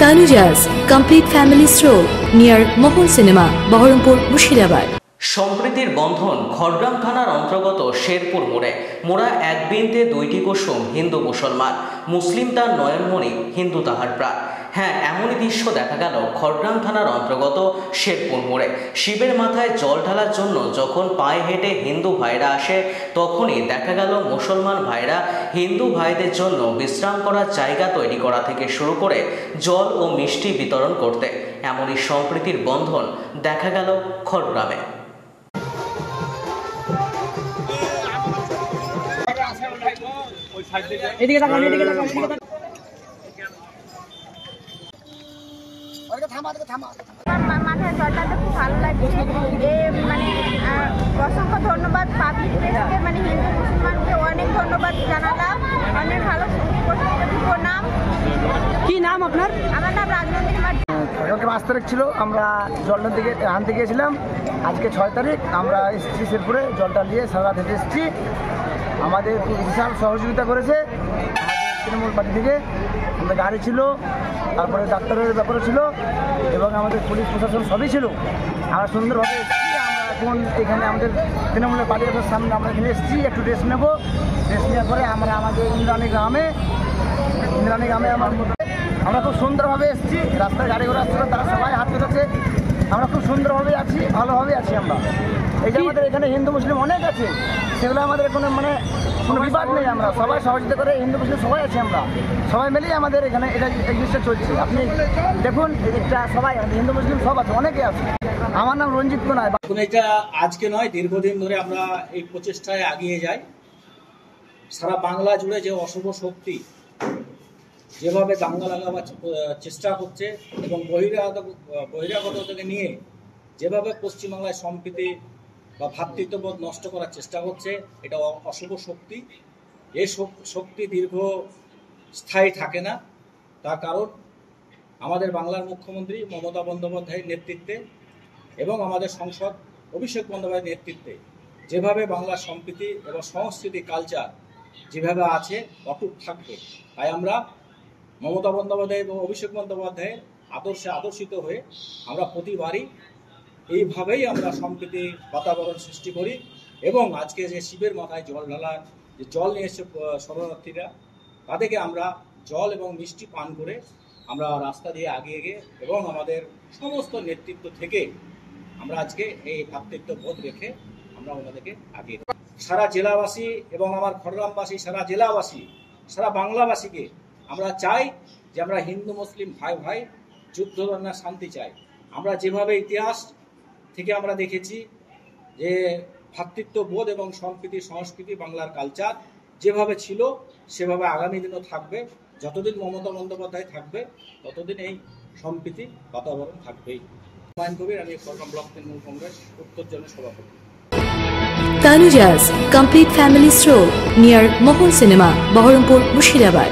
Tanuja's complete family store near Mohan cinema, Baharampur, Murshidabad. সম্প্রীতির বন্ধন খড়গ্রাম থানার অন্তর্গত শেরপুর মোড়ে মোড়া এক বৃন্তে দুইটি কুসুম, হিন্দু মুসলমান, মুসলিম তার নয়নমণি, হিন্দু তাহার প্রাণ। হ্যাঁ, এমনই দৃশ্য দেখা গেল খড়গ্রাম থানার অন্তর্গত শেরপুর মোড়ে। শিবের মাথায় জল ঢালার জন্য যখন পায়ে হেঁটে হিন্দু ভাইরা আসে, তখনই দেখা গেল মুসলমান ভাইরা হিন্দু ভাইদের জন্য বিশ্রাম করার জায়গা তৈরি করা থেকে শুরু করে জল ও মিষ্টি বিতরণ করতে। এমনই সম্প্রীতির বন্ধন দেখা গেল খড়গ্রামে। এদিকে তাকান, এদিকে তাকান, এদিকে তাকান। মাথায় জলটাতে খুব ভালো লাগছে। মানে অসংখ্য ধন্যবাদ পাবলিক প্লেসকে, মানে হিন্দু মুসলমানকে অনেক ধন্যবাদ জানালাম। অনেক ভালো নাম। কি নাম আপনার? আমার নাম রাজনন্দিনী মার্জি। কালকে 5 তারিখ ছিল, আমরা জলটা দিকে আনতে গিয়েছিলাম। আজকে 6 তারিখ আমরা এসেছি শেরপুরে, জলটা নিয়ে সারা রাত হেঁটে এসেছি। আমাদের বিশাল সহযোগিতা করেছে তৃণমূল পার্টি থেকে। আমাদের গাড়ি ছিল, তারপরে ডাক্তারের ব্যাপারও ছিল এবং আমাদের পুলিশ প্রশাসন সবই ছিল। আমরা সুন্দরভাবে এসেছি। আমরা এখন এখানে আমাদের তৃণমূলের পার্টি অফিসের সামনে আমরা এখানে এসেছি, একটু রেস্ট নেবো। রেস্ট নেওয়ার পরে আমরা আমাদের ইন্দ্রাণী গ্রামে আমরা খুব সুন্দরভাবে এসেছি। রাস্তায় গাড়ি ঘোড়া আসছিল, তারা সবাই হাত পেতেছে। আমরা খুব সুন্দরভাবে আছি, ভালোভাবে আছি আমরা। এই যে আমাদের এখানে হিন্দু মুসলিম অনেক আছে, সেগুলো আমাদের কোনো কোনো বিবাদ নেই। আমরা সবাই সহযোগিতা করে, হিন্দু মুসলিম সবাই আছি, আমরা সবাই মিলেই আমাদের এখানে এই জিনিসটা চলছে। আপনি দেখুন, এটা সবাই হিন্দু মুসলিম সব আছে, অনেকে আছে। আমার নাম রঞ্জিত কুনার। এখন এটা আজকে নয়, দীর্ঘদিন ধরে আমরা এই প্রচেষ্টায় এগিয়ে যাই। সারা বাংলা জুড়ে যে অশুভ শক্তি যেভাবে দাঙ্গা লাগাবার চেষ্টা করছে এবং বহিরাগত থেকে নিয়ে যেভাবে পশ্চিমবাংলায় সম্প্রীতি বা ভ্রাতৃত্ববোধ নষ্ট করার চেষ্টা করছে, এটা অশুভ শক্তি। এই শক্তি দীর্ঘস্থায়ী থাকে না। তার কারণ আমাদের বাংলার মুখ্যমন্ত্রী মমতা বন্দ্যোপাধ্যায়ের নেতৃত্বে এবং আমাদের সংসদ অভিষেক বন্দ্যোপাধ্যায়ের নেতৃত্বে যেভাবে বাংলার সম্প্রীতি এবং সংস্কৃতি কালচার যেভাবে আছে অটুট থাকবে। তাই আমরা মমতা বন্দ্যোপাধ্যায় এবং অভিষেক বন্দ্যোপাধ্যায়ের আদর্শে আদর্শিত হয়ে আমরা প্রতিবারই এইভাবেই আমরা সম্প্রীতি বাতাবরণ সৃষ্টি করি। এবং আজকে যে শিবের মাথায় জল ঢালার যে জল নিয়ে এসে শরণার্থীরা, তাদেরকে আমরা জল এবং মিষ্টি পান করে আমরা রাস্তা দিয়ে এগিয়ে গিয়ে এবং আমাদের সমস্ত নেতৃত্ব থেকে আমরা আজকে এই ভ্রাতৃত্ববোধ রেখে আমরা ওনাদেরকে এগিয়ে দিই। সারা জেলাবাসী এবং আমার খড়গ্রামবাসী, সারা জেলাবাসী, সারা বাংলাবাসীকে আমরা চাই যে আমরা হিন্দু মুসলিম ভাই ভাই, যুদ্ধ না শান্তি চাই। আমরা যেভাবে ইতিহাস থেকে আমরা দেখেছি যে ভ্রাতৃত্ববোধ এবং সম্প্রীতি সংস্কৃতি বাংলার কালচার যেভাবে ছিল সেভাবে আগামী দিনও থাকবে। যতদিন মমতা বন্দ্যোপাধ্যায় থাকবে ততদিন এই সম্প্রীতি বাতাবরণ থাকবেই। হুমায়ুন কবির, আমি খড়গ্রাম ব্লক তৃণমূল কংগ্রেস উত্তর জেলা সভাপতি। Tanujas complete family store near Mohan cinema, Baharampur, Murshidabad.